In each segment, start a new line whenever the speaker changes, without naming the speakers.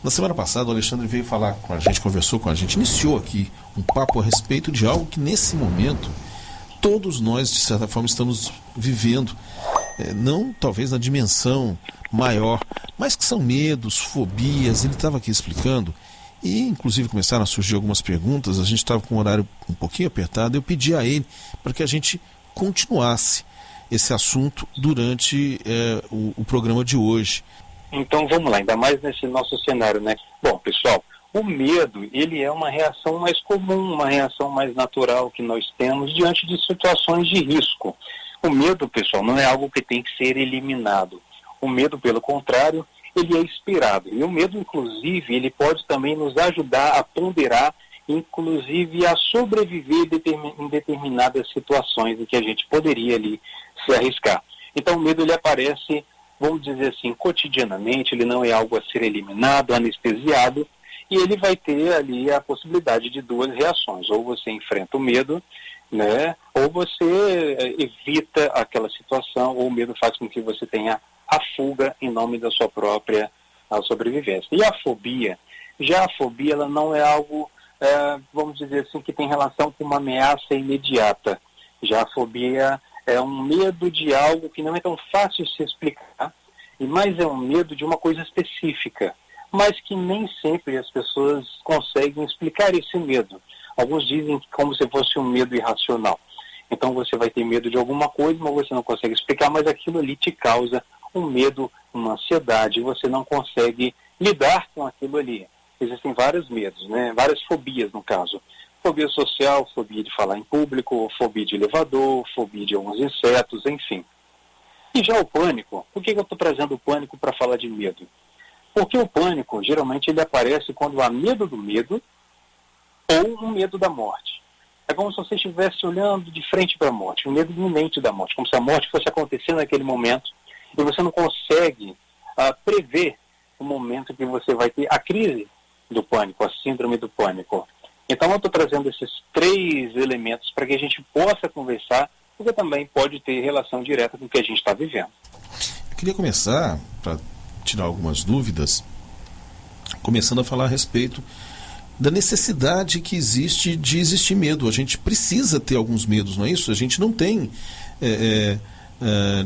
Na semana passada, o Alexandre veio falar com a gente, conversou com a gente, iniciou aqui um papo a respeito de algo que nesse momento todos nós, de certa forma, estamos vivendo. Não talvez na dimensão maior, mas que são medos, fobias. Ele estava aqui explicando e inclusive começaram a surgir algumas perguntas. A gente estava com o horário um pouquinho apertado. Eu pedi a ele para que a gente continuasse esse assunto durante o programa de hoje.
Então vamos lá, ainda mais nesse nosso cenário, né? Bom, pessoal, o medo, ele é uma reação mais comum, uma reação mais natural que nós temos diante de situações de risco. O medo, pessoal, não é algo que tem que ser eliminado. O medo, pelo contrário, ele é esperado. E o medo, inclusive, ele pode também nos ajudar a ponderar, inclusive a sobreviver em determinadas situações em que a gente poderia ali se arriscar. Então o medo, ele aparece, vamos dizer assim, cotidianamente, ele não é algo a ser eliminado, anestesiado, e ele vai ter ali a possibilidade de duas reações. Ou você enfrenta o medo, né? Ou você evita aquela situação, ou o medo faz com que você tenha a fuga em nome da sua própria sobrevivência. E a fobia? Já a fobia, ela não é algo, vamos dizer assim, que tem relação com uma ameaça imediata. Já a fobia é um medo de algo que não é tão fácil de se explicar, mas é um medo de uma coisa específica, mas que nem sempre as pessoas conseguem explicar esse medo. Alguns dizem que como se fosse um medo irracional. Então você vai ter medo de alguma coisa, mas você não consegue explicar, mas aquilo ali te causa um medo, uma ansiedade, você não consegue lidar com aquilo ali. Existem vários medos, né? Várias fobias no caso. Fobia social, fobia de falar em público, fobia de elevador, fobia de alguns insetos, enfim. E já o pânico, por que eu estou trazendo o pânico para falar de medo? Porque o pânico, geralmente, ele aparece quando há medo do medo ou um medo da morte. É como se você estivesse olhando de frente para a morte, um medo iminente da morte, como se a morte fosse acontecer naquele momento e você não consegue prever o momento que você vai ter a crise do pânico, a síndrome do pânico. Então eu estou trazendo esses três elementos para que a gente possa conversar, porque também pode ter relação direta com o que a gente está vivendo.
Eu queria começar, para tirar algumas dúvidas, começando a falar a respeito da necessidade que existe de existir medo. A gente precisa ter alguns medos, não é isso? A gente não tem,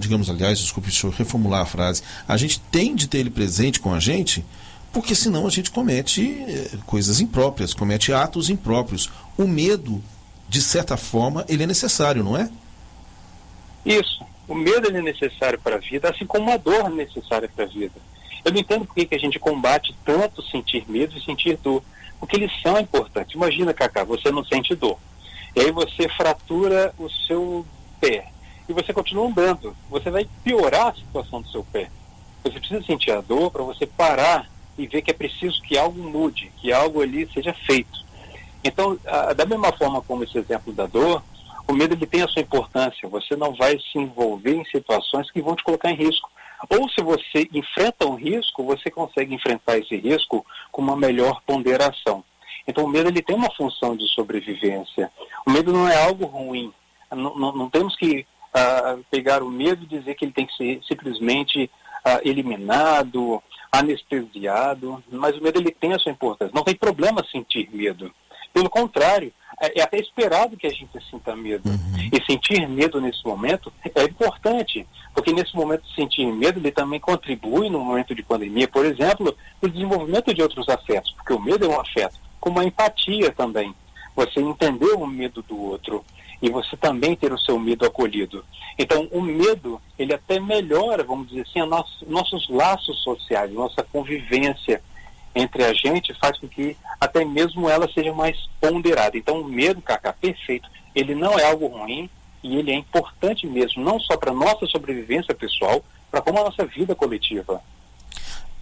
digamos, aliás, desculpe, deixa eu reformular a frase, a gente tem de ter ele presente com a gente, porque senão a gente comete coisas impróprias, comete atos impróprios. O medo, de certa forma, ele é necessário, não é?
Isso. O medo ele é necessário para a vida, assim como a dor é necessária para a vida. Eu não entendo por que a gente combate tanto sentir medo e sentir dor, porque eles são importantes. Imagina, Cacá, você não sente dor. E aí você fratura o seu pé. E você continua andando. Você vai piorar a situação do seu pé. Você precisa sentir a dor para você parar e ver que é preciso que algo mude, que algo ali seja feito. Então, da mesma forma como esse exemplo da dor, o medo ele tem a sua importância. Você não vai se envolver em situações que vão te colocar em risco. Ou se você enfrenta um risco, você consegue enfrentar esse risco com uma melhor ponderação. Então o medo ele tem uma função de sobrevivência. O medo não é algo ruim. Não temos que pegar o medo e dizer que ele tem que ser simplesmente eliminado, anestesiado, mas o medo ele tem a sua importância. Não tem problema sentir medo. Pelo contrário, é até esperado que a gente sinta medo. E sentir medo nesse momento é importante, porque nesse momento de sentir medo, ele também contribui no momento de pandemia, por exemplo, no desenvolvimento de outros afetos, porque o medo é um afeto, como a empatia também. Você entender o medo do outro e você também ter o seu medo acolhido. Então, o medo, ele até melhora, vamos dizer assim, nossos laços sociais, nossa convivência entre a gente faz com que até mesmo ela seja mais ponderada. Então o medo, Cacá, perfeito, ele não é algo ruim e ele é importante mesmo, não só para a nossa sobrevivência pessoal, para como a nossa vida coletiva.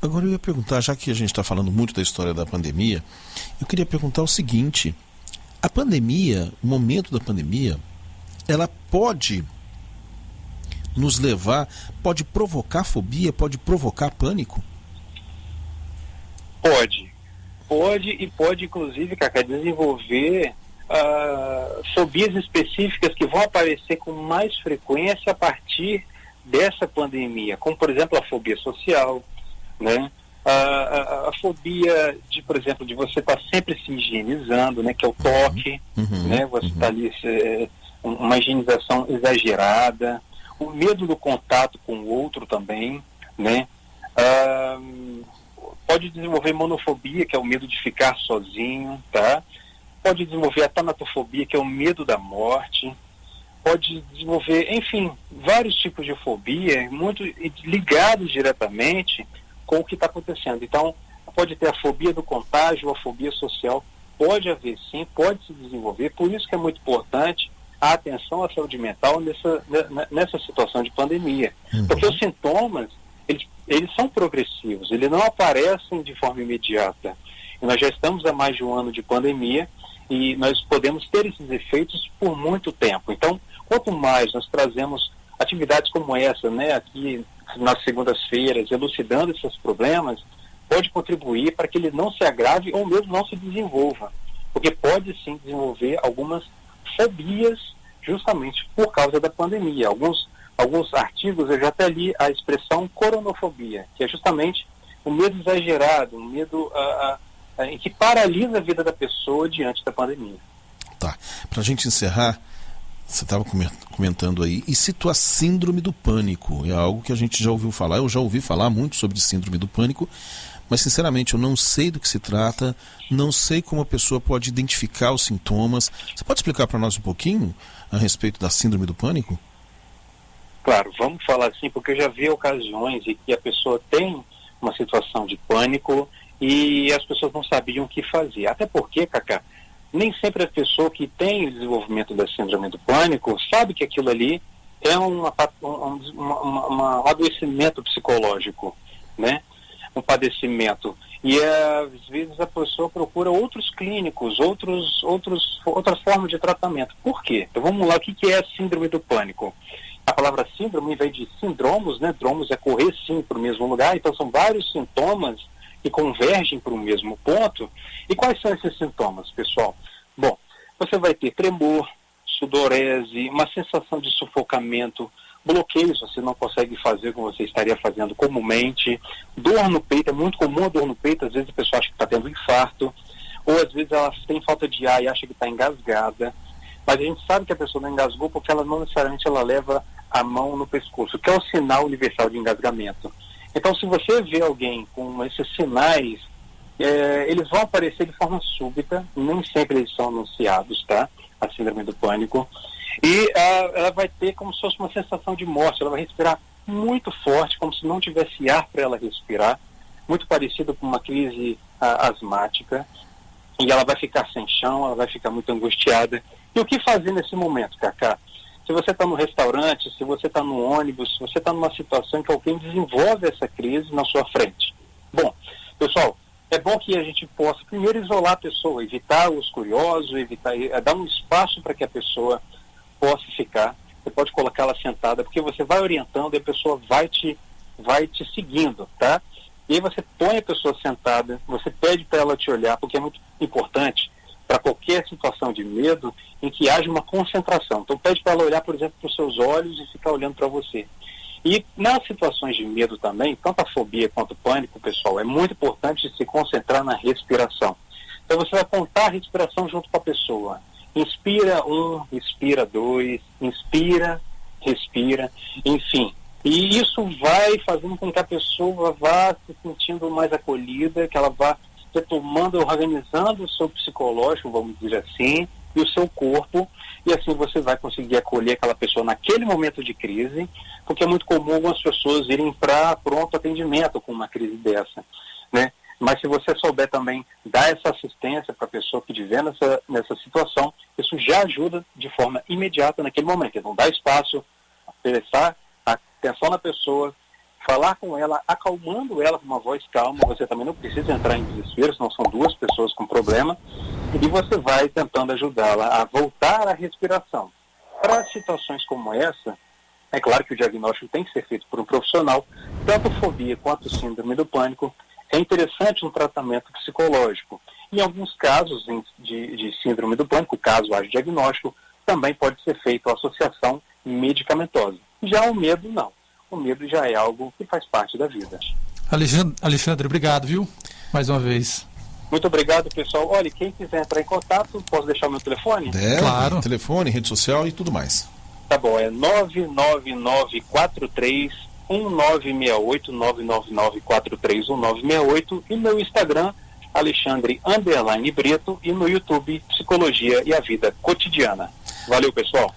Agora eu ia perguntar, já que a gente está falando muito da história da pandemia, eu queria perguntar o seguinte: a pandemia, o momento da pandemia, ela pode nos levar, pode provocar fobia, pode provocar pânico?
Pode inclusive, Cacá, desenvolver fobias específicas que vão aparecer com mais frequência a partir dessa pandemia, como por exemplo a fobia social, né? A fobia de, por exemplo, de você estar sempre se higienizando, né, que é o toque, né, você está ali, uma higienização exagerada, o medo do contato com o outro também, né, pode desenvolver monofobia, que é o medo de ficar sozinho, tá? Pode desenvolver a tanatofobia, que é o medo da morte, pode desenvolver, enfim, vários tipos de fobia, muito ligados diretamente com o que está acontecendo. Então, pode ter a fobia do contágio, a fobia social, pode haver sim, pode se desenvolver, por isso que é muito importante a atenção à saúde mental nessa situação de pandemia. Porque os sintomas, eles são progressivos, eles não aparecem de forma imediata. E nós já estamos há mais de um ano de pandemia e nós podemos ter esses efeitos por muito tempo. Então, quanto mais nós trazemos atividades como essa, né, aqui nas segundas-feiras, elucidando esses problemas, pode contribuir para que ele não se agrave ou mesmo não se desenvolva. Porque pode sim desenvolver algumas fobias justamente por causa da pandemia. Alguns artigos eu já até li a expressão coronofobia, que é justamente o medo exagerado, um medo que paralisa a vida da pessoa diante da pandemia.
Tá. Para a gente encerrar, você estava comentando aí, e citou a síndrome do pânico. É algo que a gente já ouviu falar, eu já ouvi falar muito sobre síndrome do pânico, mas sinceramente eu não sei do que se trata, não sei como a pessoa pode identificar os sintomas. Você pode explicar para nós um pouquinho a respeito da síndrome do pânico?
Claro, vamos falar assim, porque eu já vi ocasiões em que a pessoa tem uma situação de pânico e as pessoas não sabiam o que fazer. Até porque, Cacá, nem sempre a pessoa que tem o desenvolvimento da síndrome do pânico sabe que aquilo ali é um adoecimento psicológico, né? Um padecimento. E às vezes a pessoa procura outros clínicos, outras formas de tratamento. Por quê? Então vamos lá, o que é a síndrome do pânico? A palavra síndrome vem de síndromos, né? Dromos é correr sim para o mesmo lugar, então são vários sintomas que convergem para o mesmo ponto. E quais são esses sintomas, pessoal? Bom, você vai ter tremor, sudorese, uma sensação de sufocamento, bloqueios, você não consegue fazer como você estaria fazendo comumente, dor no peito, é muito comum a dor no peito, às vezes a pessoa acha que está tendo infarto, ou às vezes ela tem falta de ar e acha que está engasgada, mas a gente sabe que a pessoa não engasgou porque ela não necessariamente ela leva a mão no pescoço, que é o sinal universal de engasgamento. Então, se você vê alguém com esses sinais, eles vão aparecer de forma súbita, nem sempre eles são anunciados, tá? A síndrome do pânico. E ela vai ter como se fosse uma sensação de morte, ela vai respirar muito forte, como se não tivesse ar para ela respirar, muito parecido com uma crise asmática, e ela vai ficar sem chão, ela vai ficar muito angustiada. E o que fazer nesse momento, Cacá? Se você está no restaurante, se você está no ônibus, se você está numa situação em que alguém desenvolve essa crise na sua frente. Bom, pessoal, é bom que a gente possa primeiro isolar a pessoa, evitar os curiosos, dar um espaço para que a pessoa possa ficar. Você pode colocá-la sentada, porque você vai orientando e a pessoa vai te seguindo, tá? E aí você põe a pessoa sentada, você pede para ela te olhar, porque é muito importante para qualquer situação de medo em que haja uma concentração. Então pede para ela olhar, por exemplo, para os seus olhos e ficar olhando para você. E nas situações de medo também, tanto a fobia quanto o pânico, pessoal, é muito importante se concentrar na respiração. Então você vai contar a respiração junto com a pessoa. Inspira 1, expira 2, inspira, respira, enfim. E isso vai fazendo com que a pessoa vá se sentindo mais acolhida, que ela vá retomando, organizando o seu psicológico, vamos dizer assim, e o seu corpo, e assim você vai conseguir acolher aquela pessoa naquele momento de crise, porque é muito comum algumas pessoas irem para pronto atendimento com uma crise dessa, né? Mas se você souber também dar essa assistência para a pessoa que estiver nessa situação, isso já ajuda de forma imediata naquele momento. Então dá espaço, prestar atenção na pessoa, falar com ela, acalmando ela com uma voz calma. Você também não precisa entrar em desespero, senão são duas pessoas com problema, e você vai tentando ajudá-la a voltar à respiração. Para situações como essa, é claro que o diagnóstico tem que ser feito por um profissional, tanto fobia quanto síndrome do pânico. É interessante um tratamento psicológico. Em alguns casos de síndrome do pânico, caso haja diagnóstico, também pode ser feita a associação medicamentosa. Já o medo, não. O medo já é algo que faz parte da vida.
Alexandre, obrigado, viu? mais uma vez.
Muito obrigado, pessoal. Olha, quem quiser entrar em contato, posso deixar o meu telefone?
Claro.
Telefone, rede social e tudo mais.
Tá bom, é 999431968, 999431968, e meu Instagram, Alexandre_Brito, e no YouTube, Psicologia e a Vida Cotidiana. Valeu, pessoal.